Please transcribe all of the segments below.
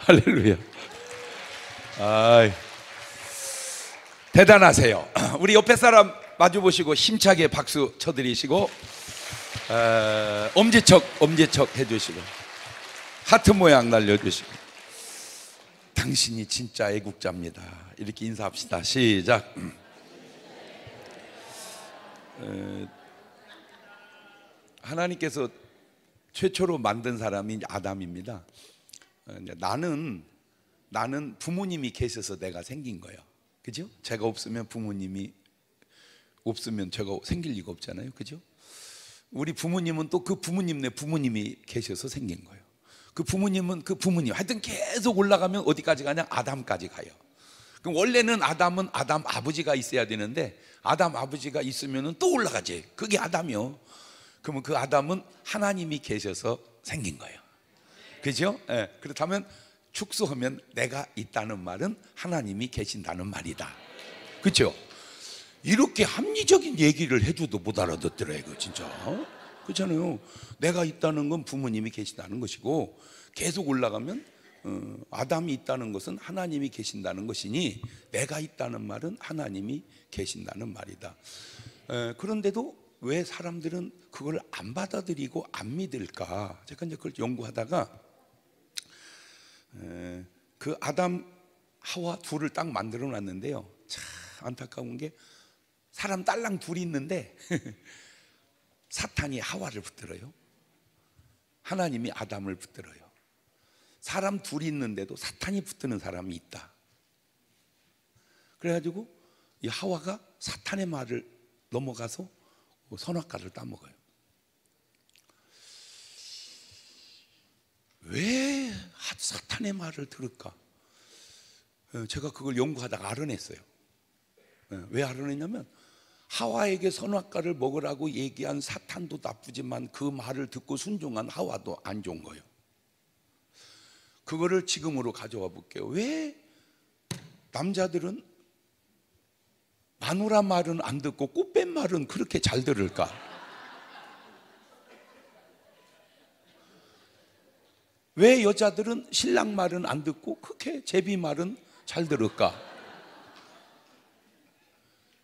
할렐루야. 아이, 대단하세요. 우리 옆에 사람 마주보시고 힘차게 박수 쳐드리시고, 엄지척 해주시고, 하트 모양 날려주시고, 당신이 진짜 애국자입니다. 이렇게 인사합시다. 시작. 하나님께서 최초로 만든 사람이 아담입니다. 나는 부모님이 계셔서 내가 생긴 거예요. 그죠? 제가 없으면 부모님이 없으면 제가 생길 리가 없잖아요. 그죠? 우리 부모님은 또 그 부모님네 부모님이 계셔서 생긴 거예요. 그 부모님은 그 부모님, 하여튼 계속 올라가면 어디까지 가냐? 아담까지 가요. 그럼 원래는 아담은 아담 아버지가 있어야 되는데, 아담 아버지가 있으면 또 올라가지. 그게 아담이요. 그러면 그 아담은 하나님이 계셔서 생긴 거예요. 그죠? 예. 그렇다면 축소하면 내가 있다는 말은 하나님이 계신다는 말이다. 그렇죠? 이렇게 합리적인 얘기를 해줘도 못 알아듣더라고요. 진짜. 그렇잖아요. 내가 있다는 건 부모님이 계신다는 것이고, 계속 올라가면 아담이 있다는 것은 하나님이 계신다는 것이니, 내가 있다는 말은 하나님이 계신다는 말이다. 그런데도 왜 사람들은 그걸 안 받아들이고 안 믿을까? 제가 이제 그걸 연구하다가 그 아담 하와 둘을 딱 만들어 놨는데요, 참 안타까운 게 사람 딸랑 둘이 있는데 사탄이 하와를 붙들어요. 하나님이 아담을 붙들어요. 사람 둘이 있는데도 사탄이 붙드는 사람이 있다. 그래가지고 이 하와가 사탄의 말을 넘어가서 선악과를 따먹어요. 왜 사탄의 말을 들을까? 제가 그걸 연구하다가 알아냈어요. 왜 알아냈냐면, 하와에게 선악과를 먹으라고 얘기한 사탄도 나쁘지만 그 말을 듣고 순종한 하와도 안 좋은 거예요. 그거를 지금으로 가져와 볼게요. 왜 남자들은 마누라 말은 안 듣고 꽃뱀 말은 그렇게 잘 들을까? 왜 여자들은 신랑 말은 안 듣고 그렇게 제비 말은 잘 들을까?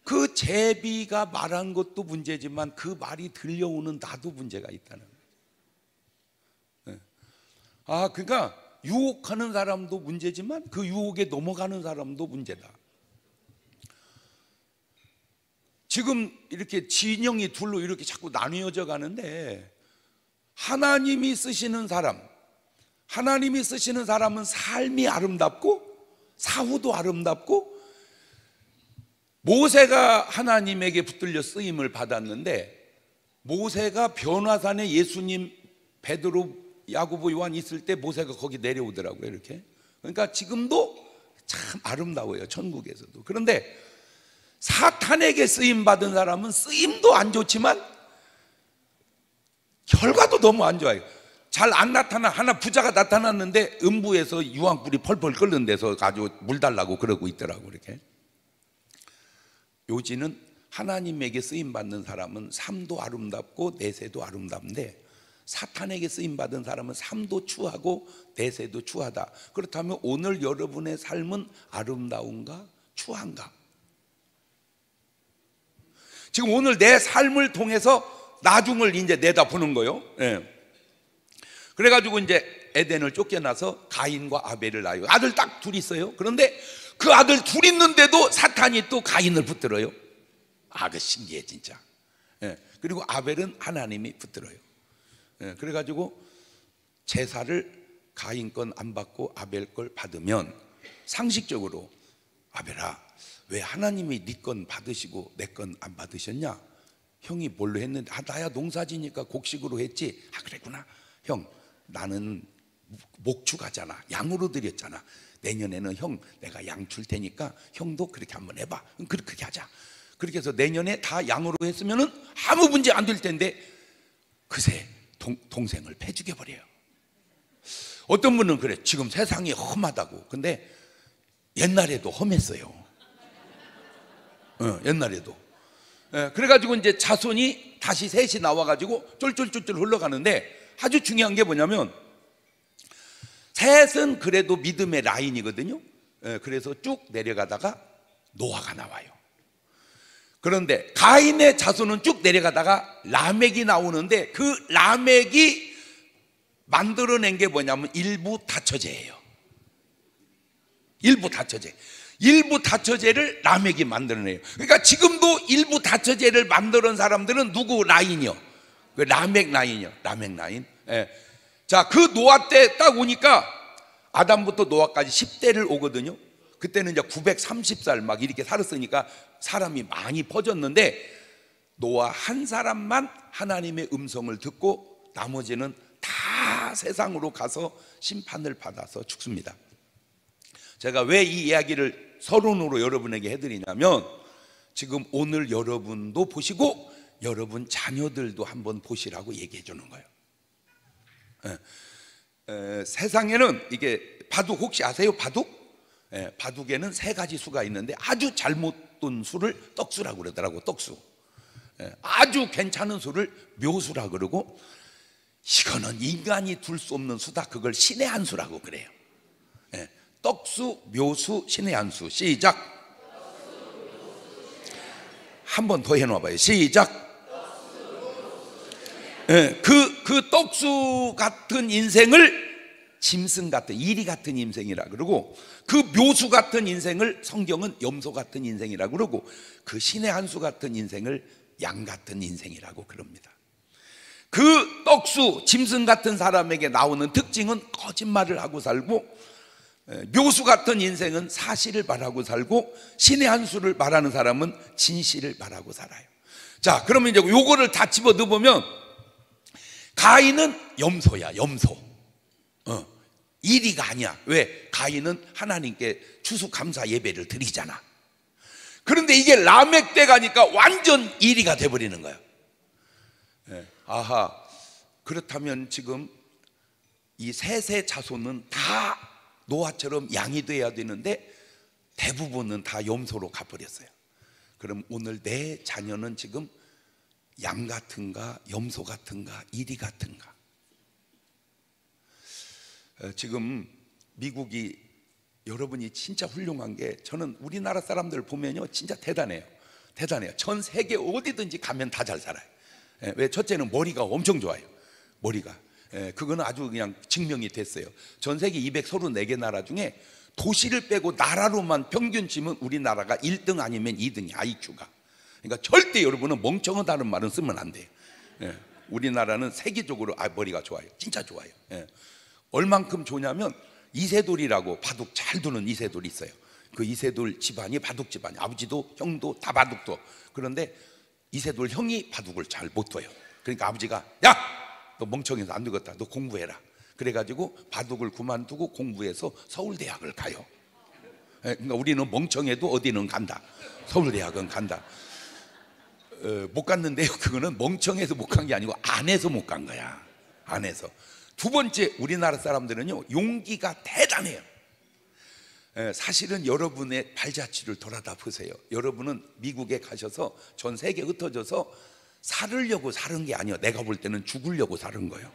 그 제비가 말한 것도 문제지만 그 말이 들려오는 나도 문제가 있다는 거예요. 그러니까 유혹하는 사람도 문제지만 그 유혹에 넘어가는 사람도 문제다. 지금 이렇게 진영이 둘로 이렇게 자꾸 나뉘어져 가는데, 하나님이 쓰시는 사람은 삶이 아름답고 사후도 아름답고, 모세가 하나님에게 붙들려 쓰임을 받았는데, 모세가 변화산에 예수님, 베드로, 야고보, 요한 있을 때 모세가 거기 내려오더라고요. 이렇게. 그러니까 지금도 참 아름다워요, 천국에서도. 그런데 사탄에게 쓰임 받은 사람은 쓰임도 안 좋지만 결과도 너무 안 좋아요. 잘 안 나타나. 하나 부자가 나타났는데 음부에서 유황불이 펄펄 끓는 데서 아주 물 달라고 그러고 있더라고. 이렇게. 요지는 하나님에게 쓰임 받는 사람은 삶도 아름답고 내세도 아름답는데, 사탄에게 쓰임 받은 사람은 삶도 추하고 내세도 추하다. 그렇다면 오늘 여러분의 삶은 아름다운가 추한가? 지금 오늘 내 삶을 통해서 나중을 이제 내다보는 거예요. 그래가지고 이제 에덴을 쫓겨나서 가인과 아벨을 낳아요. 아들 딱 둘 있어요. 그런데 그 아들 둘 있는데도 사탄이 또 가인을 붙들어요. 그 신기해 진짜. 그리고 아벨은 하나님이 붙들어요. 그래가지고 제사를 가인 건 안 받고 아벨 걸 받으면, 상식적으로 아벨아, 왜 하나님이 네 건 받으시고 내 건 안 받으셨냐? 형이 뭘로 했는데, 나야 농사지니까 곡식으로 했지. 그랬구나. 형, 나는 목축하잖아. 양으로 드렸잖아. 내년에는 형, 내가 양 줄 테니까 형도 그렇게 한번 해봐. 그렇게 하자. 그렇게 해서 내년에 다 양으로 했으면은 아무 문제 안 될 텐데, 그새 동생을 패죽여 버려요. 어떤 분은 그래, 지금 세상이 험하다고. 근데 옛날에도 험했어요. 옛날에도. 그래가지고 이제 자손이 다시 셋이 나와가지고 쫄쫄쫄쫄 흘러가는데, 아주 중요한 게 뭐냐면, 셋은 그래도 믿음의 라인이거든요. 그래서 쭉 내려가다가 노아가 나와요. 그런데 가인의 자손은 쭉 내려가다가 라멕이 나오는데, 그 라멕이 만들어낸 게 뭐냐면 일부 다처제예요. 일부 다처제. 일부 다처제를 라멕이 만들어내요. 그러니까 지금도 일부 다처제를 만드는 사람들은 누구 라인이요? 그 라멕 라인이요. 라멕 라인. 자, 그 노아 때 딱 오니까 아담부터 노아까지 10대를 오거든요. 그때는 이제 930살 막 이렇게 살았으니까 사람이 많이 퍼졌는데, 노아 한 사람만 하나님의 음성을 듣고 나머지는 다 세상으로 가서 심판을 받아서 죽습니다. 제가 왜 이 이야기를 서론으로 여러분에게 해드리냐면, 지금 오늘 여러분도 보시고 여러분 자녀들도 한번 보시라고 얘기해 주는 거예요. 세상에는 이게 바둑 혹시 아세요? 바둑? 바둑에는 세 가지 수가 있는데 아주 잘못 둔 수를 떡수라고 그러더라고. 떡수. 아주 괜찮은 수를 묘수라고 그러고, 이거는 인간이 둘 수 없는 수다. 그걸 신의 한 수라고 그래요. 떡수, 묘수, 신의 한 수. 시작. 한 번 더 해놔봐요. 시작. 그 떡수 같은 인생을 짐승 같은, 이리 같은 인생이라 그러고, 그 묘수 같은 인생을 성경은 염소 같은 인생이라 그러고, 그 신의 한 수 같은 인생을 양 같은 인생이라고 그럽니다. 그 떡수, 짐승 같은 사람에게 나오는 특징은 거짓말을 하고 살고, 묘수 같은 인생은 사실을 말하고 살고, 신의 한 수를 말하는 사람은 진실을 말하고 살아요. 자, 그러면 이제 요거를 다 집어 넣어보면, 가인은 염소야, 염소. 이리가 아니야. 왜? 가인은 하나님께 추수감사 예배를 드리잖아. 그런데 이게 라멕 때 가니까 완전 이리가 돼버리는 거야. 아하, 그렇다면 지금 이 셋의 자손은 다 노아처럼 양이 돼야 되는데 대부분은 다 염소로 가버렸어요. 그럼 오늘 내 자녀는 지금 양 같은가, 염소 같은가, 이리 같은가? 지금 미국이, 여러분이 진짜 훌륭한 게, 저는 우리나라 사람들 보면요 진짜 대단해요. 대단해요. 전 세계 어디든지 가면 다 잘 살아요. 왜? 첫째는 머리가 엄청 좋아요. 머리가. 그거는 아주 그냥 증명이 됐어요. 전 세계 234개 나라 중에 도시를 빼고 나라로만 평균 치면 우리나라가 1등 아니면 2등이 IQ가. 그러니까 절대 여러분은 멍청하다는 말은 쓰면 안 돼요. 우리나라는 세계적으로 머리가 좋아요. 진짜 좋아요. 얼만큼 좋냐면, 이세돌이라고 바둑 잘 두는 이세돌이 있어요. 그 이세돌 집안이 바둑 집안이, 아버지도 형도 다 바둑도. 그런데 이세돌 형이 바둑을 잘 못 둬요. 그러니까 아버지가, 야, 너 멍청해서 안 되겠다, 너 공부해라. 그래가지고 바둑을 그만두고 공부해서 서울대학을 가요. 그러니까 우리는 멍청해도 어디는 간다. 서울대학은 간다. 못 갔는데요, 그거는 멍청해서 못 간 게 아니고 안에서 못 간 거야. 안에서. 두 번째, 우리나라 사람들은요 용기가 대단해요. 사실은 여러분의 발자취를 돌아다 보세요. 여러분은 미국에 가셔서 전 세계 흩어져서 살으려고 사는 게 아니에요. 내가 볼 때는 죽으려고 사는 거예요.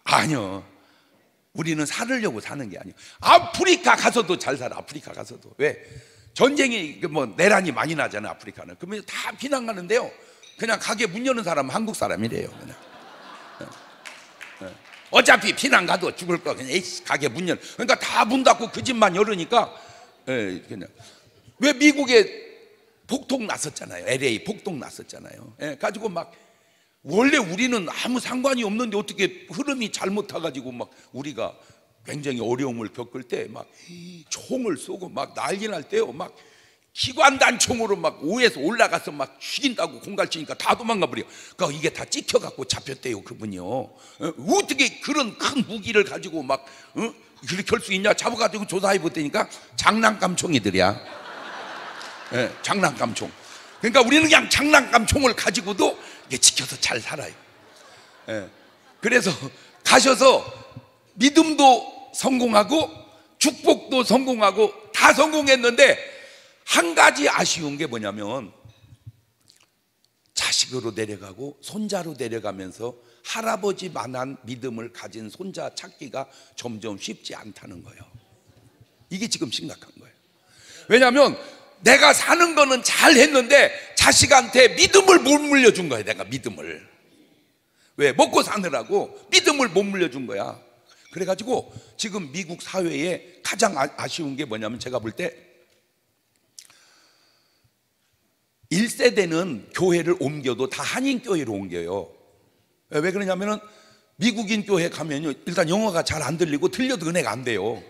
아니요, 우리는 살으려고 사는 게 아니에요. 아프리카 가서도 잘 살아. 아프리카 가서도. 왜? 전쟁이 뭐 내란이 많이 나잖아요. 아프리카는. 그러면 다 피난 가는데요, 그냥 가게 문 여는 사람은 한국 사람이래요. 그냥. 어차피 피난 가도 죽을 거 그냥 가게 문 열. 그러니까 다 문 닫고 그 집만 열으니까. 그냥. 왜 미국에 폭동 났었잖아요. LA 폭동 났었잖아요. 가지고 막, 원래 우리는 아무 상관이 없는데 어떻게 흐름이 잘못 타가지고 막 우리가 굉장히 어려움을 겪을 때 막 총을 쏘고 막 난리 날 때요, 막 기관단 총으로 막 오에서 올라가서 막 죽인다고 공갈치니까 다 도망가 버려. 그러니까 이게 다 찍혀갖고 잡혔대요, 그분이요. 어떻게 그런 큰 무기를 가지고 막 그렇게 할 수 있냐? 잡아가지고 조사해 보니까 장난감 총이들이야. 장난감 총. 그러니까 우리는 그냥 장난감 총을 가지고도 이게 지켜서 잘 살아요. 그래서 가셔서 믿음도 성공하고 축복도 성공하고 다 성공했는데, 한 가지 아쉬운 게 뭐냐면 자식으로 내려가고 손자로 내려가면서 할아버지만한 믿음을 가진 손자 찾기가 점점 쉽지 않다는 거예요. 이게 지금 심각한 거예요. 왜냐하면 내가 사는 거는 잘 했는데 자식한테 믿음을 못 물려준 거예요. 내가 믿음을. 왜? 먹고 사느라고 믿음을 못 물려준 거야. 그래가지고 지금 미국 사회에 가장 아쉬운 게 뭐냐면, 제가 볼 때 1세대는 교회를 옮겨도 다 한인교회로 옮겨요. 왜 그러냐면은 미국인 교회 가면요, 일단 영어가 잘 안 들리고 들려도 은혜가 안 돼요.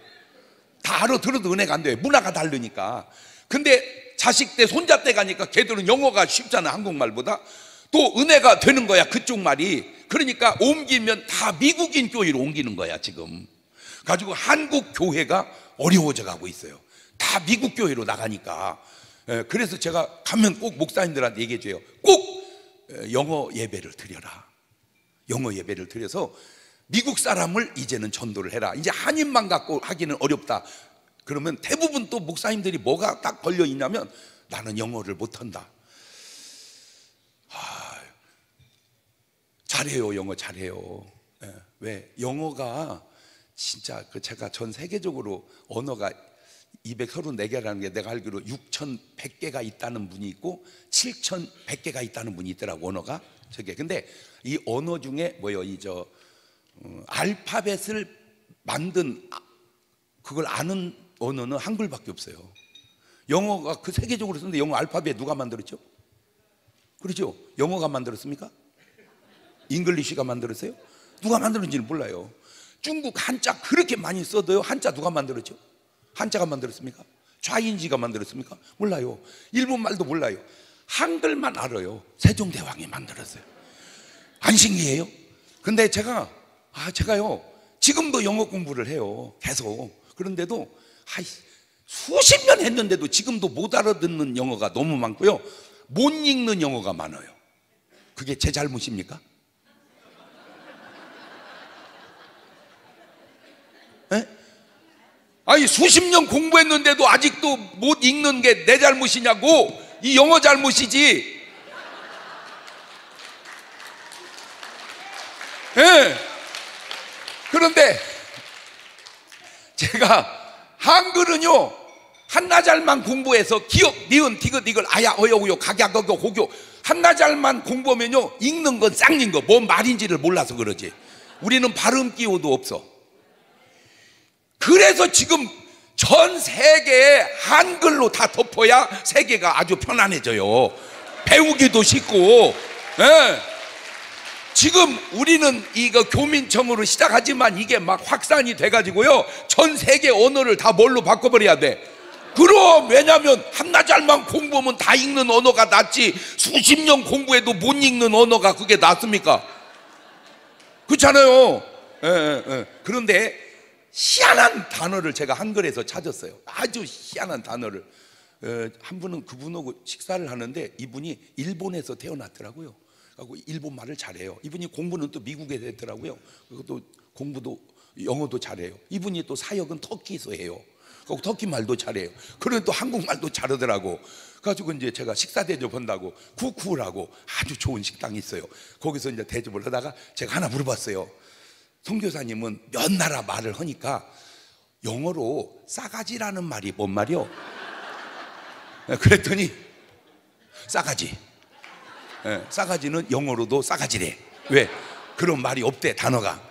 다 알아들어도 은혜가 안 돼요. 문화가 다르니까. 근데 자식 때 손자 때 가니까 걔들은 영어가 쉽잖아, 한국말보다. 또 은혜가 되는 거야, 그쪽 말이. 그러니까 옮기면 다 미국인 교회로 옮기는 거야 지금. 가지고 한국 교회가 어려워져 가고 있어요. 다 미국 교회로 나가니까. 그래서 제가 가면 꼭 목사님들한테 얘기해 줘요. 꼭 영어 예배를 드려라. 영어 예배를 드려서 미국 사람을 이제는 전도를 해라. 이제 한인만 갖고 하기는 어렵다. 그러면 대부분 또 목사님들이 뭐가 딱 걸려 있냐면, 나는 영어를 못한다. 잘해요, 영어 잘해요. 왜? 영어가 진짜 제가 전 세계적으로 언어가 234개라는 게, 내가 알기로 6,100개가 있다는 분이 있고 7,100개가 있다는 분이 있더라고, 언어가. 저게. 근데 이 언어 중에 뭐요? 알파벳을 만든, 그걸 아는 언어는 한글밖에 없어요. 영어가 그 세계적으로 쓰는데 영어 알파벳 누가 만들었죠? 그렇죠? 영어가 만들었습니까? 잉글리시가 만들었어요? 누가 만들었는지는 몰라요. 중국 한자 그렇게 많이 써도요, 한자 누가 만들었죠? 한자가 만들었습니까? 좌인지가 만들었습니까? 몰라요. 일본 말도 몰라요. 한글만 알아요. 세종대왕이 만들었어요. 안 신기해요? 근데 제가요 지금도 영어 공부를 해요, 계속. 그런데도 수십 년 했는데도 지금도 못 알아듣는 영어가 너무 많고요, 못 읽는 영어가 많아요. 그게 제 잘못입니까? 에? 아니, 수십 년 공부했는데도 아직도 못 읽는 게 내 잘못이냐고. 이 영어 잘못이지. 예. 그런데 제가 한글은요, 한나절만 공부해서 기역, 니은, 디귿, 이걸 아야, 어여, 우요, 각야, 어겨, 고교 한나절만 공부하면요, 읽는 건 쌍린 거, 뭔 말인지를 몰라서 그러지. 우리는 발음 기호도 없어. 그래서 지금 전 세계에 한글로 다 덮어야 세계가 아주 편안해져요. 배우기도 쉽고. 예. 지금 우리는 이거 교민청으로 시작하지만 이게 막 확산이 돼가지고요, 전 세계 언어를 다 뭘로 바꿔버려야 돼. 그럼, 왜냐면 한나절만 공부하면 다 읽는 언어가 낫지, 수십 년 공부해도 못 읽는 언어가 그게 낫습니까? 그렇잖아요. 그런데 희한한 단어를 제가 한글에서 찾았어요. 아주 희한한 단어를. 한 분은 그분하고 식사를 하는데, 이분이 일본에서 태어났더라고요. 그리고 일본 말을 잘해요. 이분이 공부는 또 미국에 됐더라고요. 그리고 또 공부도 영어도 잘해요. 이분이 또 사역은 터키에서 해요. 그리고 터키 말도 잘해요. 그런데 또 한국말도 잘하더라고. 그래가지고 이제 제가 식사 대접한다고 쿠쿠라고 아주 좋은 식당이 있어요. 거기서 이제 대접을 하다가 제가 하나 물어봤어요. 선교사님은 몇 나라 말을 하니까 영어로 싸가지라는 말이 뭔 말이요? 그랬더니 싸가지. 싸가지는 영어로도 싸가지래. 왜? 그런 말이 없대, 단어가.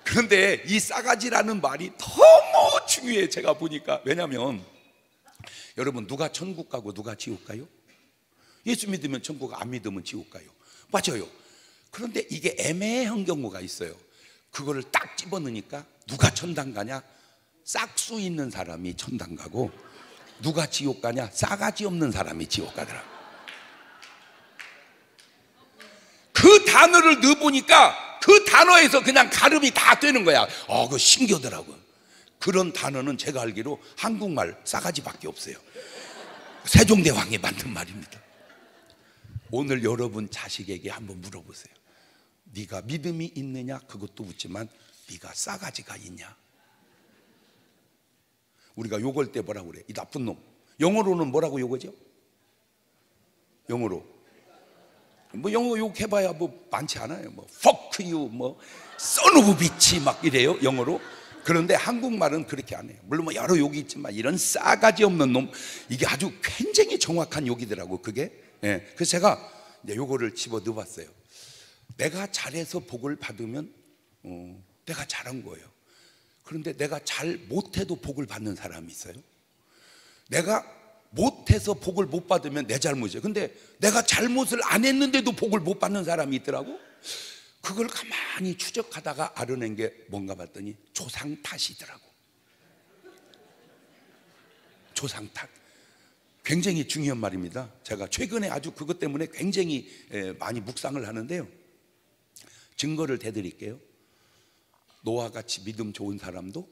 그런데 이 싸가지라는 말이 너무 중요해, 제가 보니까. 왜냐하면 여러분, 누가 천국 가고 누가 지옥 가요? 예수 믿으면 천국, 안 믿으면 지옥 가요. 맞아요. 그런데 이게 애매한 경우가 있어요. 그거를 딱 집어넣으니까 누가 천당 가냐? 싹수 있는 사람이 천당 가고, 누가 지옥 가냐? 싸가지 없는 사람이 지옥 가더라고. 그 단어를 넣어보니까 그 단어에서 그냥 가름이 다 되는 거야. 그거 신기하더라고. 그런 단어는 제가 알기로 한국말 싸가지밖에 없어요. 세종대왕이 만든 말입니다. 오늘 여러분 자식에게 한번 물어보세요. 네가 믿음이 있느냐? 그것도 묻지만 네가 싸가지가 있냐? 우리가 욕할 때 뭐라고 그래? 이 나쁜 놈. 영어로는 뭐라고 욕하죠? 영어로 뭐 영어 욕해봐야 뭐 많지 않아요. 뭐 fuck you, 뭐 son of bitch 막 이래요 영어로. 그런데 한국말은 그렇게 안 해요. 물론 뭐 여러 욕이 있지만 이런 싸가지 없는 놈, 이게 아주 굉장히 정확한 욕이더라고 그게. 예. 그래서 제가 이제 요거를 집어 넣어봤어요. 내가 잘해서 복을 받으면 내가 잘한 거예요. 그런데 내가 잘 못해도 복을 받는 사람이 있어요. 내가 못해서 복을 못 받으면 내 잘못이에요. 근데 내가 잘못을 안 했는데도 복을 못 받는 사람이 있더라고. 그걸 가만히 추적하다가 알아낸 게 뭔가 봤더니 조상 탓이더라고. 조상 탓. 굉장히 중요한 말입니다. 제가 최근에 아주 그것 때문에 굉장히 많이 묵상을 하는데요. 증거를 대드릴게요. 노아 같이 믿음 좋은 사람도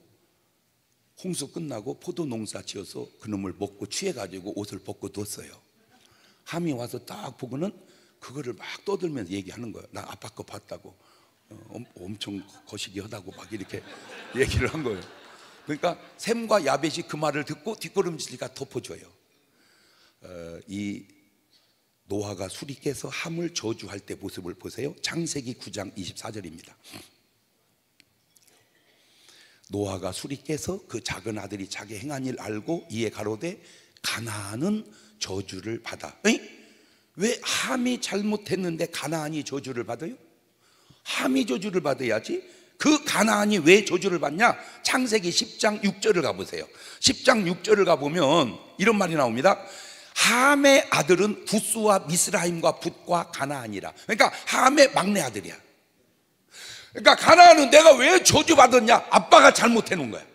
홍수 끝나고 포도 농사 지어서 그놈을 먹고 취해가지고 옷을 벗고 뒀어요. 함이 와서 딱 보고는 그거를 막 떠들면서 얘기하는 거예요. 나 아빠 거 봤다고, 엄청 거시기하다고 막 이렇게 얘기를 한 거예요. 그러니까 셈과 야벳이 그 말을 듣고 뒷걸음질가 덮어줘요. 이 노아가 술이 깨서 함을 저주할 때 모습을 보세요. 창세기 9장 24절입니다. 노아가 술이 깨서 그 작은 아들이 자기 행한 일 알고 이에 가로되 가나안은 저주를 받아. 왜 함이 잘못했는데 가나안이 저주를 받아요? 함이 저주를 받아야지. 그 가나안이 왜 저주를 받냐? 창세기 10장 6절을 가보세요. 10장 6절을 가보면 이런 말이 나옵니다. 함의 아들은 구스와 미스라임과 붓과 가나안이라. 그러니까 함의 막내 아들이야. 그러니까 가나안은 내가 왜 저주받았냐? 아빠가 잘못해 놓은 거야.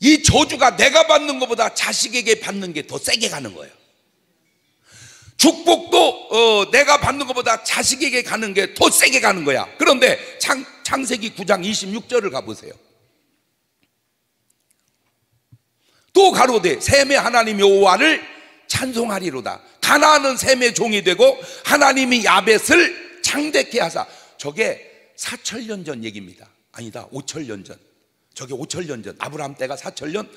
이 저주가 내가 받는 것보다 자식에게 받는 게 더 세게 가는 거예요. 축복도 내가 받는 것보다 자식에게 가는 게 더 세게 가는 거야. 그런데 창세기 9장 26절을 가보세요. 또 가로되 셈의 하나님 여호와를 찬송하리로다. 가나안은 셈의 종이 되고 하나님이 야벳을 창대케 하사. 저게 4천년 전 얘기입니다. 아니다, 5천년 전. 저게 5천년 전. 아브라함 때가 4천년,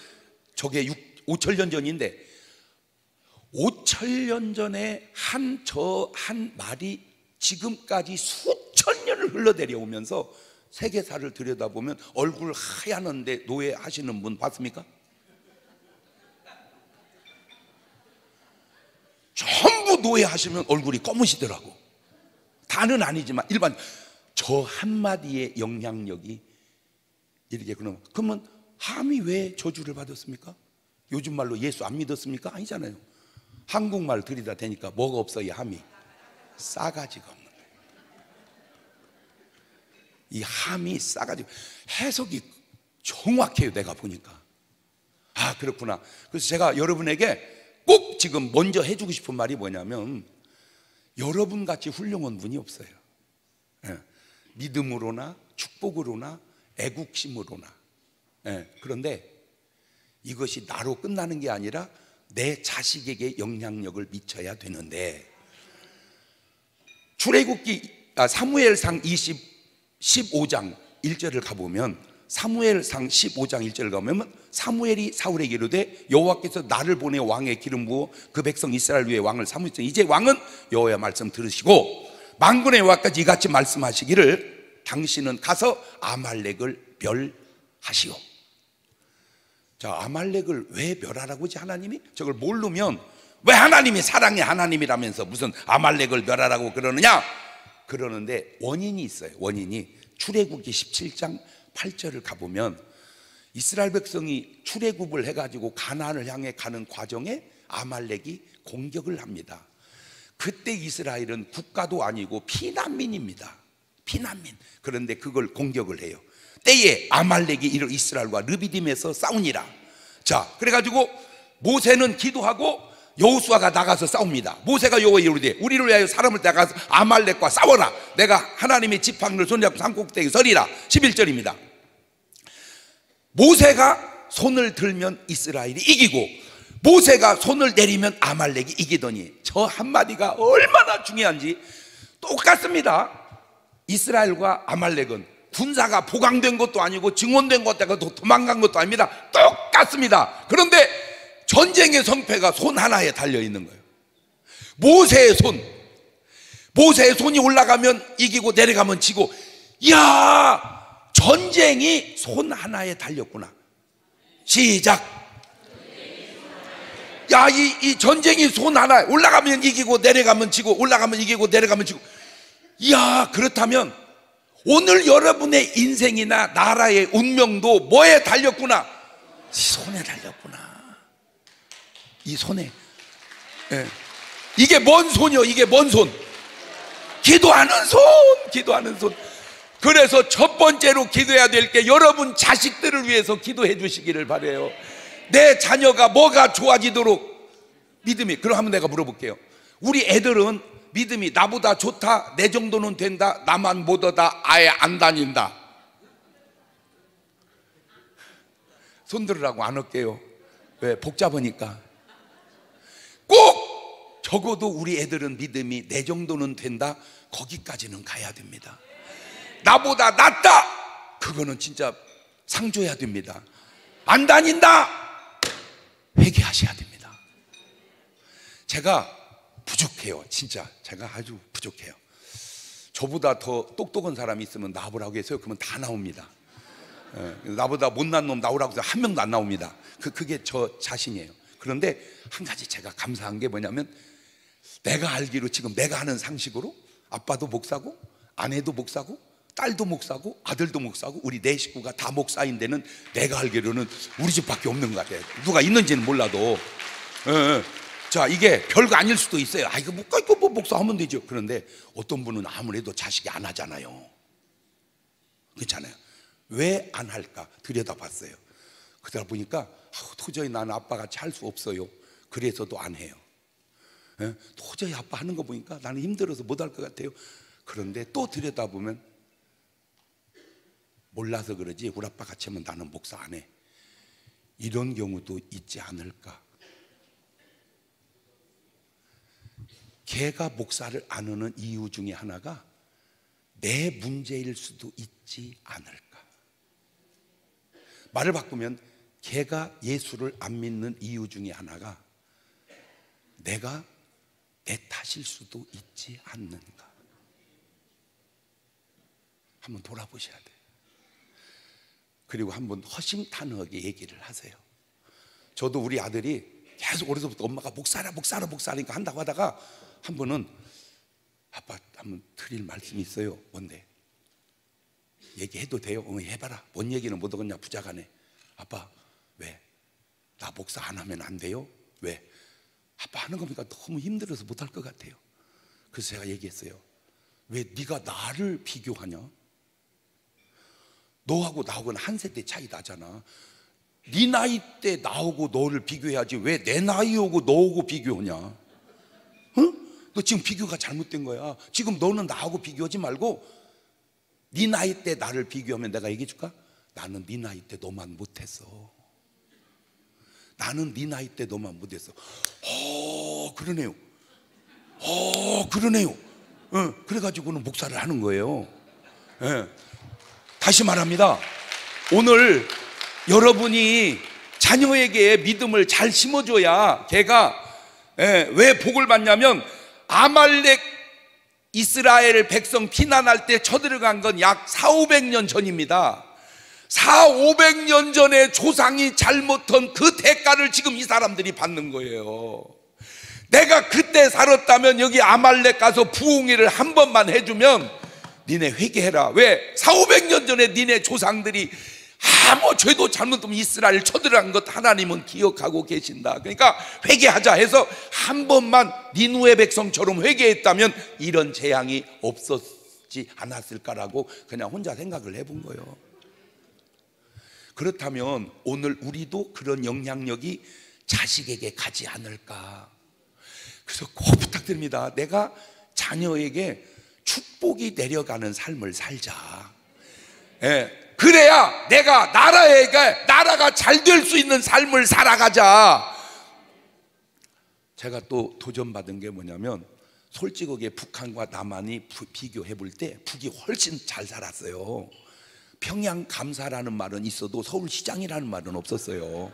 저게 5천년 전인데 5천년 전에 한 말이 지금까지 수천 년을 흘러내려오면서 세계사를 들여다보면 얼굴 하얗는데 노예하시는 분 봤습니까? 전부 노예하시면 얼굴이 검으시더라고. 다는 아니지만 일반 저 한마디의 영향력이 이렇게. 그러면 함이 왜 저주를 받았습니까? 요즘 말로 예수 안 믿었습니까? 아니잖아요. 한국말 들이다 대니까 뭐가 없어요? 함이 싸가지가 없는 거예요. 이 함이 싸가지고 해석이 정확해요. 내가 보니까 아 그렇구나. 그래서 제가 여러분에게 꼭 지금 먼저 해주고 싶은 말이 뭐냐면 여러분같이 훌륭한 분이 없어요. 믿음으로나 축복으로나 애국심으로나. 그런데 이것이 나로 끝나는 게 아니라 내 자식에게 영향력을 미쳐야 되는데, 출애굽기 사무엘상 15장 1절을 가보면, 사무엘상 15장 1절을 가보면 사무엘이 사울에게 이르되 여호와께서 나를 보내 왕의 기름 부어 그 백성 이스라엘 위에 왕을 삼으시니 이제 왕은 여호와의 말씀 들으시고 만군의 여호와까지 이같이 말씀하시기를 당신은 가서 아말렉을 멸하시오. 자, 아말렉을 왜 멸하라고 하지 하나님이? 저걸 모르면 왜 하나님이 사랑의 하나님이라면서 무슨 아말렉을 멸하라고 그러느냐? 그러는데 원인이 있어요. 원인이 출애굽기 17장 8절을 가보면 이스라엘 백성이 출애굽을 해가지고 가나안을 향해 가는 과정에 아말렉이 공격을 합니다. 그때 이스라엘은 국가도 아니고 피난민입니다. 피난민. 그런데 그걸 공격을 해요. 때에 아말렉이 이스라엘과 르비딤에서 싸우니라. 자, 그래가지고 모세는 기도하고 여호수아가 나가서 싸웁니다. 모세가 여호와에 이르되 우리를 위하여 사람을 나가서 아말렉과 싸워라. 내가 하나님의 지팡이를 손잡고 산꼭대기에 서리라. 11절입니다. 모세가 손을 들면 이스라엘이 이기고 모세가 손을 내리면 아말렉이 이기더니, 저 한마디가 얼마나 중요한지. 똑같습니다. 이스라엘과 아말렉은 군사가 보강된 것도 아니고 증원된 것도 아니고 도망간 것도 아닙니다. 똑같습니다. 그런데 전쟁의 성패가 손 하나에 달려있는 거예요. 모세의 손. 모세의 손이 올라가면 이기고 내려가면 지고. 이야, 전쟁이 손 하나에 달렸구나. 시작. 야, 이 전쟁이 손 하나에 올라가면 이기고 내려가면 지고, 올라가면 이기고 내려가면 지고. 이야, 그렇다면 오늘 여러분의 인생이나 나라의 운명도 뭐에 달렸구나? 손에 달렸구나. 이 손에. 예. 이게 뭔 손이요? 이게 뭔 손? 기도하는 손, 기도하는 손. 그래서 첫 번째로 기도해야 될 게 여러분 자식들을 위해서 기도해 주시기를 바라요. 내 자녀가 뭐가 좋아지도록 믿음이. 그럼 한번 내가 물어볼게요. 우리 애들은 믿음이 나보다 좋다, 내 정도는 된다, 나만 못하다, 아예 안 다닌다. 손 들으라고 안 할게요. 왜? 복잡하니까. 꼭 적어도 우리 애들은 믿음이 내 정도는 된다, 거기까지는 가야 됩니다. 나보다 낫다, 그거는 진짜 상 줘야 됩니다. 안 다닌다, 회개하셔야 됩니다. 제가 부족해요. 진짜 제가 아주 부족해요. 저보다 더 똑똑한 사람이 있으면 나오라고 해서요, 그러면 다 나옵니다. 나보다 못난 놈 나오라고 해서 한 명도 안 나옵니다. 그게 저 자신이에요. 그런데 한 가지 제가 감사한 게 뭐냐면, 내가 알기로 지금 내가 하는 상식으로 아빠도 목사고 아내도 목사고 딸도 목사고 아들도 목사고 우리 네 식구가 다 목사인 데는 내가 알기로는 우리 집밖에 없는 것 같아요. 누가 있는지는 몰라도. 자, 이게 별거 아닐 수도 있어요. 아, 이거 뭐 목사하면 되죠. 그런데 어떤 분은 아무래도 자식이 안 하잖아요. 그렇잖아요. 왜 안 할까 들여다봤어요. 그러다 보니까 도저히 나는 아빠같이 할 수 없어요. 그래서도 안 해요. 도저히 아빠 하는 거 보니까 나는 힘들어서 못 할 것 같아요. 그런데 또 들여다보면 몰라서 그러지, 우리 아빠 같이 하면 나는 목사 안 해. 이런 경우도 있지 않을까. 걔가 목사를 안 하는 이유 중에 하나가 내 문제일 수도 있지 않을까. 말을 바꾸면 걔가 예수를 안 믿는 이유 중에 하나가 내가 내 탓일 수도 있지 않는가. 한번 돌아보셔야 돼요. 그리고 한번 허심탄회하게 얘기를 하세요. 저도 우리 아들이 계속 어려서부터 엄마가 목사라 목사라니까 한다고 하다가 한 번은 아빠 한번 드릴 말씀이 있어요. 뭔데? 얘기해도 돼요? 해봐라. 뭔 얘기는 못 하겠냐 부자가네. 아빠 왜? 나 목사 안 하면 안 돼요? 왜? 아빠 하는 거니까 너무 힘들어서 못 할 것 같아요. 그래서 제가 얘기했어요. 왜 네가 나를 비교하냐? 너하고 나하고는 한 세대 차이 나잖아. 네 나이 때 나하고 너를 비교해야지 왜 내 나이하고 너하고 비교하냐? 응? 너 지금 비교가 잘못된 거야. 지금 너는 나하고 비교하지 말고 네 나이 때 나를 비교하면 내가 얘기해 줄까? 나는 네 나이 때 너만 못했어. 나는 네 나이 때 너만 못했어. 그러네요. 그러네요. 그래가지고는 목사를 하는 거예요. 다시 말합니다. 오늘 여러분이 자녀에게 믿음을 잘 심어줘야 걔가 왜 복을 받냐면, 아말렉 이스라엘 백성 피난할 때 쳐들어간 건 약 400~500년 전입니다. 400~500년 전에 조상이 잘못한 그 대가를 지금 이 사람들이 받는 거예요. 내가 그때 살았다면 여기 아말렉 가서 부흥회를 한 번만 해주면 니네 회개해라. 왜? 400~500년 전에 니네 조상들이 아무 죄도 잘못하면 이스라엘 쳐들어간 것 하나님은 기억하고 계신다. 그러니까 회개하자 해서 한 번만 니누의 백성처럼 회개했다면 이런 재앙이 없었지 않았을까라고 그냥 혼자 생각을 해본 거예요. 그렇다면 오늘 우리도 그런 영향력이 자식에게 가지 않을까. 그래서 꼭 부탁드립니다. 내가 자녀에게 축복이 내려가는 삶을 살자. 그래야 내가 나라가 잘 될 수 있는 삶을 살아가자. 제가 또 도전받은 게 뭐냐면, 솔직하게 북한과 남한이 비교해 볼 때 북이 훨씬 잘 살았어요. 평양 감사라는 말은 있어도 서울시장이라는 말은 없었어요.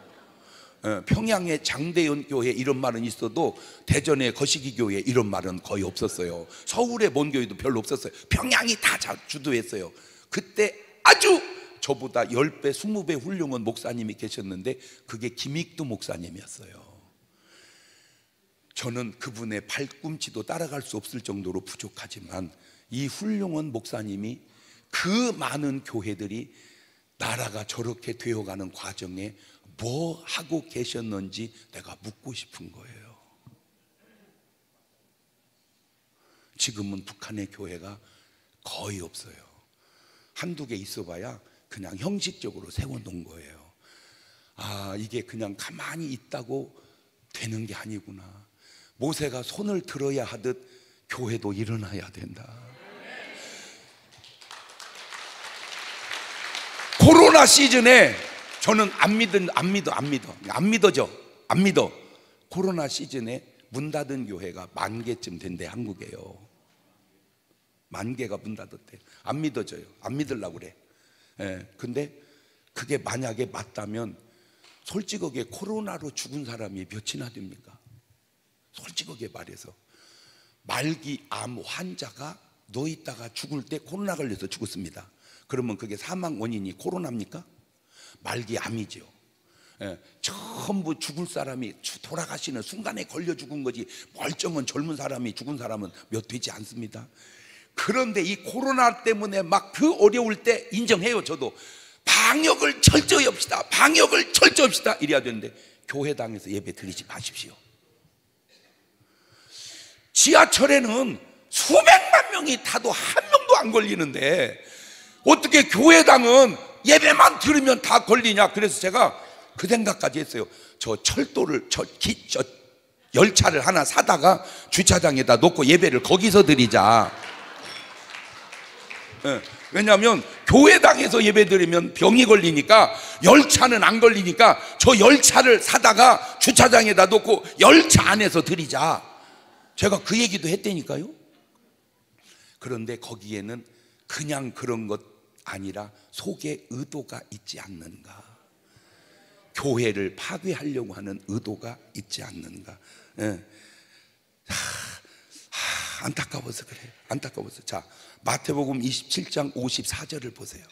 평양의 장대현 교회 이런 말은 있어도 대전의 거시기 교회 이런 말은 거의 없었어요. 서울의 먼 교회도 별로 없었어요. 평양이 다 주도했어요. 그때 아주 저보다 10배, 20배 훌륭한 목사님이 계셨는데 그게 김익두 목사님이었어요. 저는 그분의 발꿈치도 따라갈 수 없을 정도로 부족하지만 이 훌륭한 목사님이 그 많은 교회들이 나라가 저렇게 되어가는 과정에 뭐 하고 계셨는지 내가 묻고 싶은 거예요. 지금은 북한의 교회가 거의 없어요. 한두 개 있어봐야 그냥 형식적으로 세워놓은 거예요. 아, 이게 그냥 가만히 있다고 되는 게 아니구나. 모세가 손을 들어야 하듯 교회도 일어나야 된다. 코로나 시즌에 저는 안 믿어. 코로나 시즌에 문 닫은 교회가 10,000개쯤 된대, 한국에요. 10,000개가 문 닫았대. 안 믿어져요. 안 믿으려고 그래. 근데 그게 만약에 맞다면 솔직하게 코로나로 죽은 사람이 몇이나 됩니까? 솔직하게 말해서 말기 암 환자가 누워있다가 죽을 때 코로나 걸려서 죽었습니다. 그러면 그게 사망 원인이 코로나입니까? 말기 암이죠. 전부 죽을 사람이 돌아가시는 순간에 걸려 죽은 거지 멀쩡한 젊은 사람이 죽은 사람은 몇 되지 않습니다. 그런데 이 코로나 때문에 막 그 어려울 때 인정해요. 저도 방역을 철저히 합시다. 방역을 철저히 합시다. 이래야 되는데 교회당에서 예배 드리지 마십시오. 지하철에는 수백만 명이 타도 한 명도 안 걸리는데 어떻게 교회당은 예배만 들으면 다 걸리냐. 그래서 제가 그 생각까지 했어요. 저 열차를 하나 사다가 주차장에다 놓고 예배를 거기서 드리자. 왜냐하면 교회당에서 예배 드리면 병이 걸리니까 열차는 안 걸리니까 저 열차를 사다가 주차장에다 놓고 열차 안에서 드리자. 제가 그 얘기도 했다니까요. 그런데 거기에는 그냥 그런 것 아니라 속에 의도가 있지 않는가. 교회를 파괴하려고 하는 의도가 있지 않는가. 안타까워서 그래요. 안타까워서. 자, 마태복음 27장 54절을 보세요.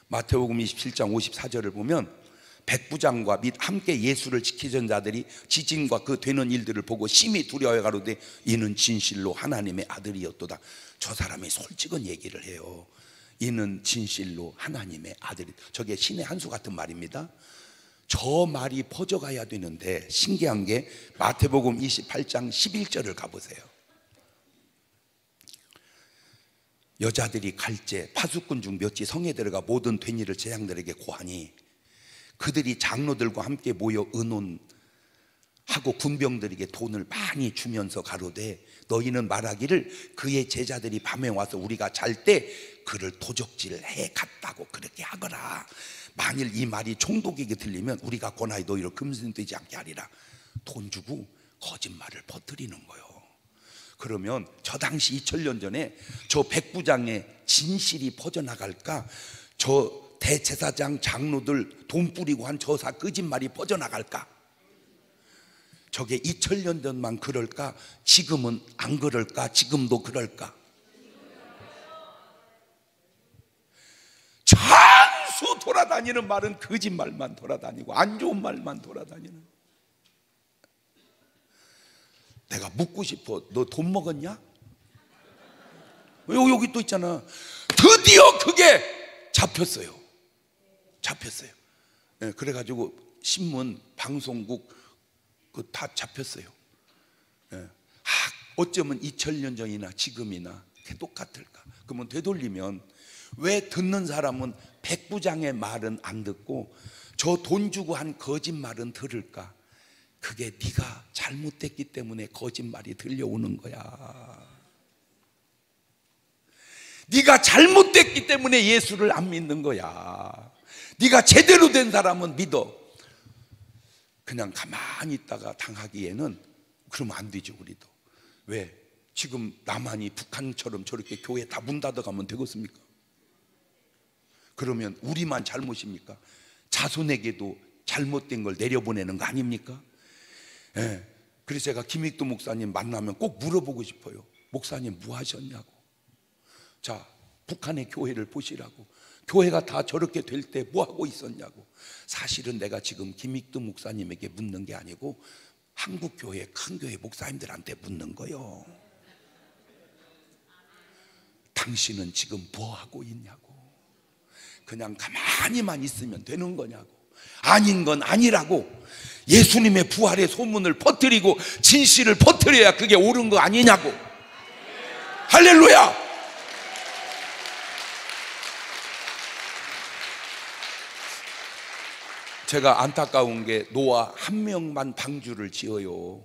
마태복음 27장 54절을 보면 백부장과 및 함께 예수를 지키던 자들이 지진과 그 되는 일들을 보고 심히 두려워해 가로되 이는 진실로 하나님의 아들이었도다. 저 사람이 솔직한 얘기를 해요. 이는 진실로 하나님의 아들이. 저게 신의 한 수 같은 말입니다. 저 말이 퍼져가야 되는데 신기한 게 마태복음 28장 11절을 가보세요. 여자들이 갈제 파수꾼 중 몇이 성에 들어가 모든 된 일을 제장들에게 고하니 그들이 장로들과 함께 모여 의논하고 군병들에게 돈을 많이 주면서 가로되 너희는 말하기를 그의 제자들이 밤에 와서 우리가 잘 때 그를 도적질해 갔다고 그렇게 하거라. 만일 이 말이 총독에게 들리면 우리가 권하여 너희를 금신되지 않게 하리라. 돈 주고 거짓말을 퍼뜨리는 거예요. 그러면 저 당시 2000년 전에 저 백부장의 진실이 퍼져나갈까? 저 대제사장 장로들 돈 뿌리고 한 저사 거짓말이 퍼져나갈까? 저게 2000년 전만 그럴까? 지금은 안 그럴까? 지금도 그럴까? 장수 돌아다니는 말은 거짓말만 돌아다니고 안 좋은 말만 돌아다니는. 내가 묻고 싶어. 너 돈 먹었냐? 여기 또 있잖아. 드디어 그게 잡혔어요. 그래가지고 신문, 방송국 그 다 잡혔어요. 어쩌면 2000년 전이나 지금이나 똑같을까? 그러면 되돌리면 왜 듣는 사람은 백부장의 말은 안 듣고 저 돈 주고 한 거짓말은 들을까? 그게 네가 잘못됐기 때문에 거짓말이 들려오는 거야. 네가 잘못됐기 때문에 예수를 안 믿는 거야. 네가 제대로 된 사람은 믿어. 그냥 가만히 있다가 당하기에는 그러면 안 되죠. 우리도. 왜? 지금 남한이 북한처럼 저렇게 교회 다 문 닫아가면 되겠습니까? 그러면 우리만 잘못입니까? 자손에게도 잘못된 걸 내려보내는 거 아닙니까? 예. 그래서 제가 김익두 목사님 만나면 꼭 물어보고 싶어요. 목사님 뭐 하셨냐고. 자, 북한의 교회를 보시라고. 교회가 다 저렇게 될 때 뭐 하고 있었냐고. 사실은 내가 지금 김익두 목사님에게 묻는 게 아니고 한국 교회, 큰 교회 목사님들한테 묻는 거요. 당신은 지금 뭐 하고 있냐고. 그냥 가만히만 있으면 되는 거냐고. 아닌 건 아니라고. 예수님의 부활의 소문을 퍼뜨리고 진실을 퍼뜨려야 그게 옳은 거 아니냐고. 할렐루야. 제가 안타까운 게 노아 한 명만 방주를 지어요.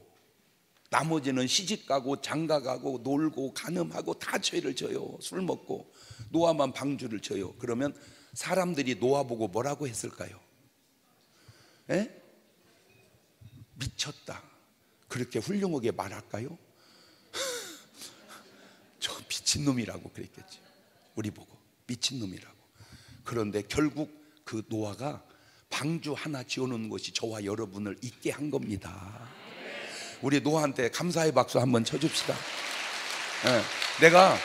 나머지는 시집가고 장가가고 놀고 간음하고 다 죄를 져요. 술 먹고. 노아만 방주를 져요. 그러면 사람들이 노아 보고 뭐라고 했을까요? 에? 미쳤다. 그렇게 훌륭하게 말할까요? 저 미친놈이라고 그랬겠죠. 우리 보고 미친놈이라고. 그런데 결국 그 노아가 방주 하나 지어놓은 것이 저와 여러분을 있게 형겁니다. 우리 노아한테 감사의 박수 한번 쳐줍시다. 내가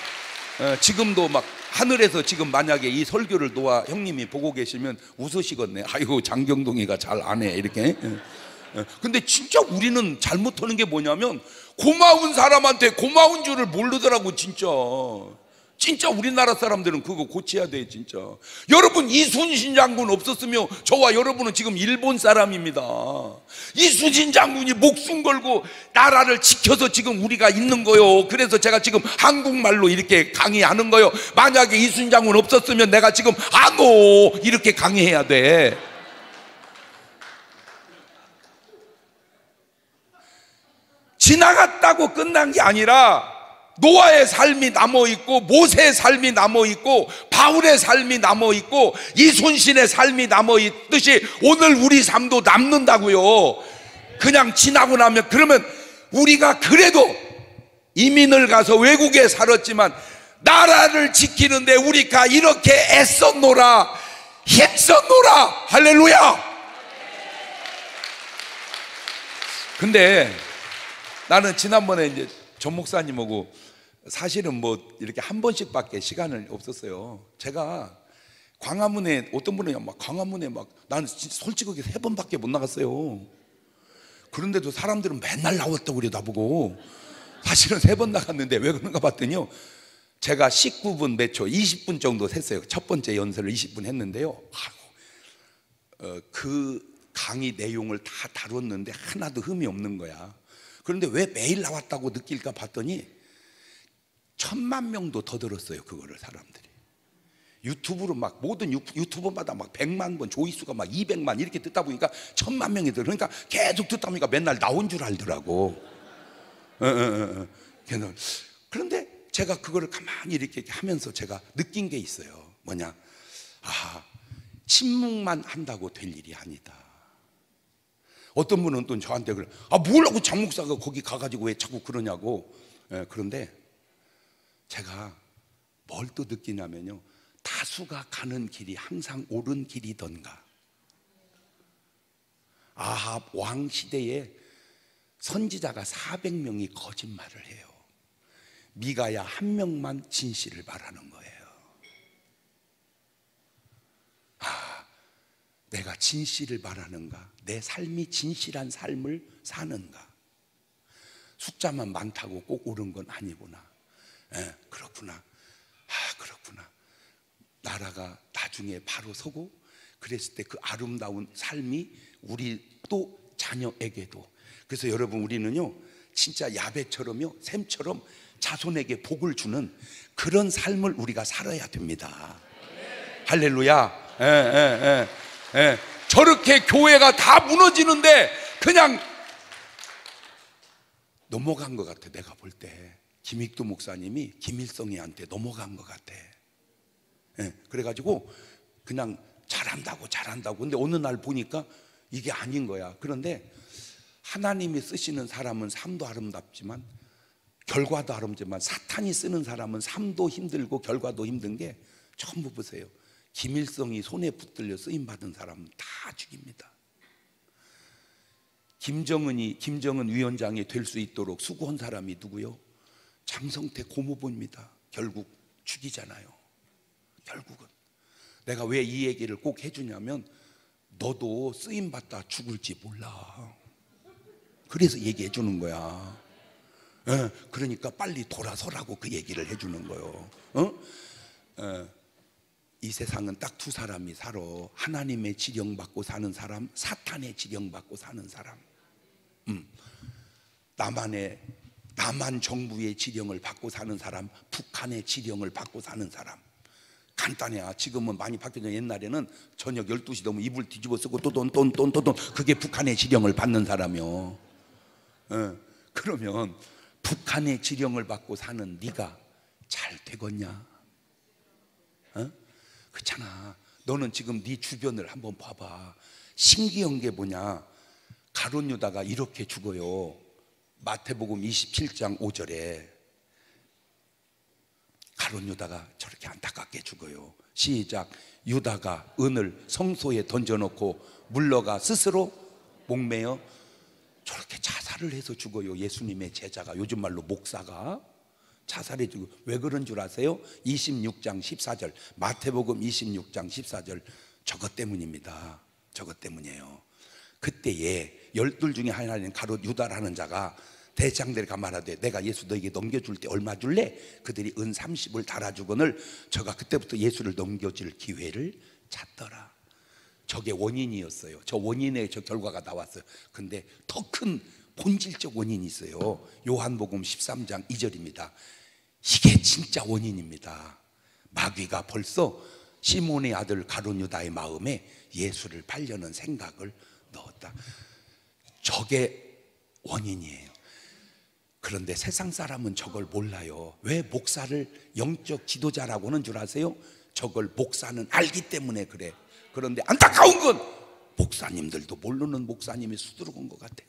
지금도 막 하늘에서 지금 만약에 이 설교를 노아 형님이 보고 계시면 웃으시겠네. 아이고 장경동이가 잘 안 해 이렇게. 근데 진짜 우리는 잘못하는 게 뭐냐면 고마운 사람한테 고마운 줄을 모르더라고. 진짜 우리나라 사람들은 그거 고쳐야 돼. 진짜 여러분, 이순신 장군 없었으면 저와 여러분은 지금 일본 사람입니다. 이순신 장군이 목숨 걸고 나라를 지켜서 지금 우리가 있는 거요. 그래서 제가 지금 한국말로 이렇게 강의하는 거요. 만약에 이순신 장군 없었으면 내가 지금 안오 이렇게 강의해야 돼. 지나갔다고 끝난 게 아니라 노아의 삶이 남아있고 모세의 삶이 남아있고 바울의 삶이 남아있고 이순신의 삶이 남아있듯이 오늘 우리 삶도 남는다고요. 그냥 지나고 나면. 그러면 우리가 그래도 이민을 가서 외국에 살았지만 나라를 지키는데 우리가 이렇게 애썼노라, 힘썼노라. 할렐루야. 근데 나는 지난번에 이제 전 목사님하고 사실은 뭐 이렇게 한 번씩밖에 시간을 없었어요. 제가 광화문에 어떤 분이 막 광화문에 막 나는 솔직하게 3번밖에 못 나갔어요. 그런데도 사람들은 맨날 나왔다고 그래 나보고. 사실은 3번 나갔는데 왜 그런가 봤더니요, 제가 19분 몇 초 20분 정도 샜어요. 첫 번째 연설을 20분 했는데요. 그 강의 내용을 다 다뤘는데 하나도 흠이 없는 거야. 그런데 왜 매일 나왔다고 느낄까 봤더니 1000만 명도 더 들었어요. 그거를 사람들이 유튜브로 막 모든 유튜버마다 막 100만 번, 조회수가 막 200만 이렇게 듣다 보니까 1000만 명이 들어. 그러니까 계속 듣다 보니까 맨날 나온 줄 알더라고. 그런데 제가 그거를 가만히 이렇게 하면서 제가 느낀 게 있어요. 뭐냐? 침묵만 한다고 될 일이 아니다. 어떤 분은 또 저한테 그래, 뭐라고 장 목사가 거기 가가지고 왜 자꾸 그러냐고. 그런데 제가 뭘 또 느끼냐면요, 다수가 가는 길이 항상 옳은 길이던가. 아합 왕 시대에 선지자가 400명이 거짓말을 해요. 미가야 1명만 진실을 말하는 거예요. 내가 진실을 말하는가? 내 삶이 진실한 삶을 사는가? 숫자만 많다고 꼭 옳은 건 아니구나. 그렇구나. 그렇구나. 나라가 나중에 바로 서고 그랬을 때 그 아름다운 삶이 우리 또 자녀에게도. 그래서 여러분, 우리는요 진짜 야베처럼요, 샘처럼 자손에게 복을 주는 그런 삶을 우리가 살아야 됩니다. 할렐루야. 저렇게 교회가 다 무너지는데 그냥 넘어간 것 같아. 내가 볼 때 김익두 목사님이 김일성이한테 넘어간 것 같아. 그래가지고 그냥 잘한다고. 근데 어느 날 보니까 이게 아닌 거야. 그런데 하나님이 쓰시는 사람은 삶도 아름답지만 결과도 아름답지만 사탄이 쓰는 사람은 삶도 힘들고 결과도 힘든 게 전부 보세요. 김일성이 손에 붙들려 쓰임 받은 사람은 다 죽입니다. 김정은 위원장이 될 수 있도록 수고한 사람이 누구요? 장성태 고모부입니다. 결국 죽이잖아요. 결국은 내가 왜 이 얘기를 꼭 해주냐면 너도 쓰임받다 죽을지 몰라. 그래서 얘기해 주는 거야. 그러니까 빨리 돌아서라고 그 얘기를 해주는 거예요. 이 세상은 딱 두 사람이 살아. 하나님의 지령받고 사는 사람, 사탄의 지령받고 사는 사람. 남한 정부의 지령을 받고 사는 사람, 북한의 지령을 받고 사는 사람. 간단해. 지금은 많이 바뀌었는데 옛날에는 저녁 12시 되면 이불 뒤집어 쓰고 또돈 그게 북한의 지령을 받는 사람이요. 그러면 북한의 지령을 받고 사는 네가 잘 되겠냐? 그렇잖아. 너는 지금 네 주변을 한번 봐봐. 신기한 게 뭐냐? 가룟 유다가 이렇게 죽어요. 마태복음 27장 5절에 가룟 유다가 저렇게 안타깝게 죽어요. 시작. 유다가 은을 성소에 던져놓고 물러가 스스로 목매어 저렇게 자살을 해서 죽어요. 예수님의 제자가, 요즘 말로 목사가 자살해 주고. 왜 그런 줄 아세요? 26장 14절, 마태복음 26장 14절. 저것 때문입니다. 저것 때문이에요. 그때에 12 중에 하나인 가룟 유다라는 자가 대장들에게 말하되 내가 예수 너에게 넘겨줄 때 얼마 줄래? 그들이 은 30을 달아주거늘 저가 그때부터 예수를 넘겨줄 기회를 찾더라. 저게 원인이었어요. 저 원인의 저 결과가 나왔어요. 근데 더 큰 본질적 원인이 있어요. 요한복음 13장 2절입니다. 이게 진짜 원인입니다. 마귀가 벌써 시몬의 아들 가룟 유다의 마음에 예수를 팔려는 생각을 넣었다. 저게 원인이에요. 그런데 세상 사람은 저걸 몰라요. 왜 목사를 영적 지도자라고 하는 줄 아세요? 저걸 목사는 알기 때문에 그래. 그런데 안타까운 건 목사님들도 모르는 목사님이 수두룩한 것 같아.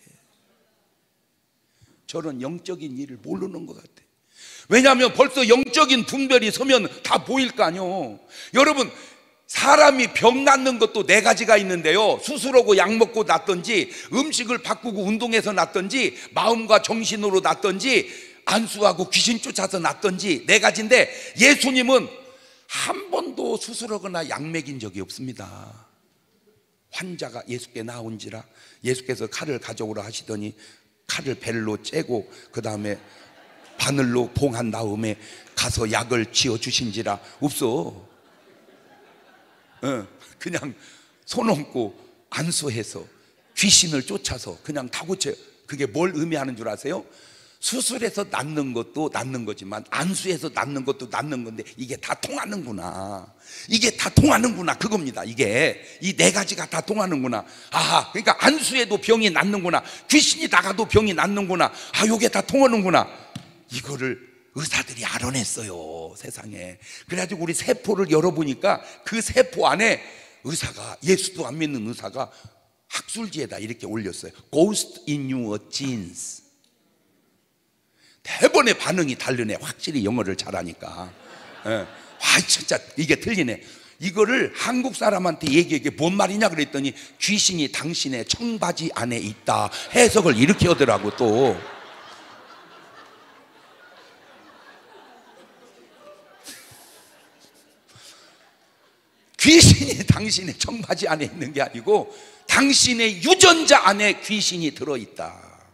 저런 영적인 일을 모르는 것 같아. 왜냐하면 벌써 영적인 분별이 서면 다 보일 거 아니요. 여러분, 사람이 병 낫는 것도 네 가지가 있는데요. 수술하고 약 먹고 낫든지, 음식을 바꾸고 운동해서 낫든지, 마음과 정신으로 낫든지, 안수하고 귀신 쫓아서 낫든지 네 가지인데 예수님은 한 번도 수술하거나 약 먹인 적이 없습니다. 환자가 예수께 나온지라 예수께서 칼을 가져오라 하시더니 칼을 벨로 째고 그 다음에 바늘로 봉한 다음에 가서 약을 지어주신지라. 없어. 그냥 손 얹고 안수해서 귀신을 쫓아서 그냥 다 고쳐요. 그게 뭘 의미하는 줄 아세요? 수술해서 낫는 것도 낫는 거지만 안수해서 낫는 것도 낫는 건데 이게 다 통하는구나. 이게 다 통하는구나. 그겁니다. 이게 이 네 가지가 다 통하는구나. 아하, 그러니까 안수해도 병이 낫는구나. 귀신이 나가도 병이 낫는구나. 아, 요게 다 통하는구나. 이거를 의사들이 알아냈어요, 세상에. 그래가지고 우리 세포를 열어보니까 그 세포 안에 의사가, 예수도 안 믿는 의사가 학술지에다 이렇게 올렸어요. Ghost in your genes. 대번에 반응이 다르네. 확실히 영어를 잘하니까. 와, 진짜 이게 틀리네. 이거를 한국 사람한테 얘기해. 뭔 말이냐 그랬더니 귀신이 당신의 청바지 안에 있다. 해석을 이렇게 하더라고. 또 귀신이 당신의 청바지 안에 있는 게 아니고 당신의 유전자 안에 귀신이 들어있다.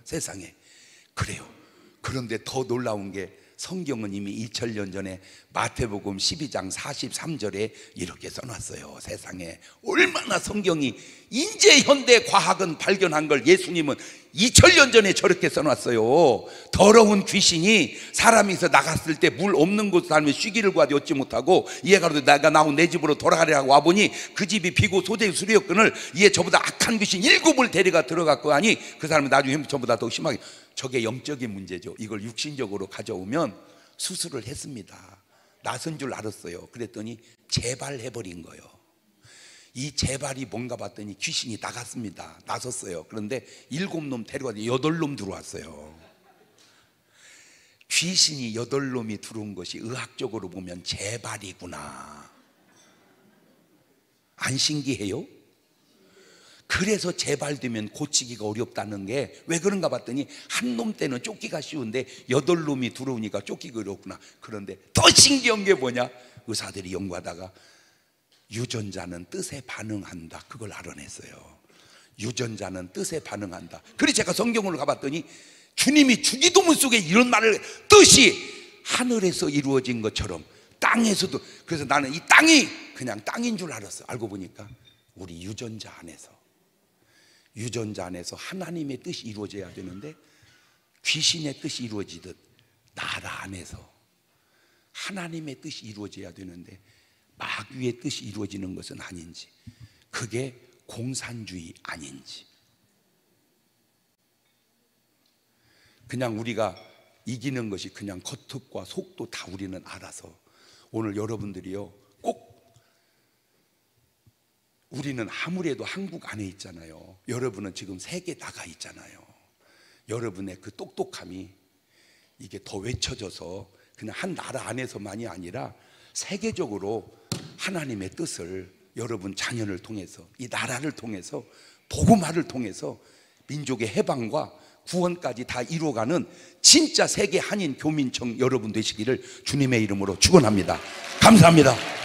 세상에. 그래요. 그런데 더 놀라운 게 성경은 이미 2000년 전에 마태복음 12장 43절에 이렇게 써놨어요. 세상에 얼마나 성경이 인제 현대 과학은 발견한 걸 예수님은 2000년 전에 저렇게 써놨어요. 더러운 귀신이 사람이서 나갔을 때 물 없는 곳에 살면 쉬기를 구하지 얻지 못하고 이해가 내가 나온 내 집으로 돌아가려고 와보니 그 집이 비고 소재의 수리였거늘 이에 저보다 악한 귀신 7을 데려가 들어갔고 하니 그 사람은 나중에 저보다 더 심하게. 저게 영적인 문제죠. 이걸 육신적으로 가져오면 수술을 했습니다. 나선 줄 알았어요. 그랬더니 재발해버린 거예요. 이 재발이 뭔가 봤더니 귀신이 나갔습니다. 나섰어요. 그런데 7놈 데려가서 8놈 들어왔어요. 귀신이 8놈이 들어온 것이 의학적으로 보면 재발이구나. 안 신기해요? 그래서 재발되면 고치기가 어렵다는 게 왜 그런가 봤더니 한 놈 때는 쫓기가 쉬운데 8놈이 들어오니까 쫓기가 어렵구나. 그런데 더 신기한 게 뭐냐? 의사들이 연구하다가 유전자는 뜻에 반응한다, 그걸 알아냈어요. 유전자는 뜻에 반응한다. 그래서 제가 성경을 가봤더니 주님이 주기도문 속에 이런 말을, 뜻이 하늘에서 이루어진 것처럼 땅에서도. 그래서 나는 이 땅이 그냥 땅인 줄 알았어. 알고 보니까 우리 유전자 안에서 하나님의 뜻이 이루어져야 되는데, 귀신의 뜻이 이루어지듯 나라 안에서 하나님의 뜻이 이루어져야 되는데 마귀의 뜻이 이루어지는 것은 아닌지, 그게 공산주의 아닌지. 그냥 우리가 이기는 것이 그냥 겉흙과 속도 다 우리는 알아서. 오늘 여러분들이요, 꼭, 우리는 아무래도 한국 안에 있잖아요. 여러분은 지금 세계 나가 있잖아요. 여러분의 그 똑똑함이 이게 더 외쳐져서 그냥 한 나라 안에서만이 아니라 세계적으로 하나님의 뜻을 여러분 자녀를 통해서, 이 나라를 통해서, 복음화를 통해서 민족의 해방과 구원까지 다 이루어가는 진짜 세계 한인 교민청 여러분 되시기를 주님의 이름으로 축원합니다. 감사합니다.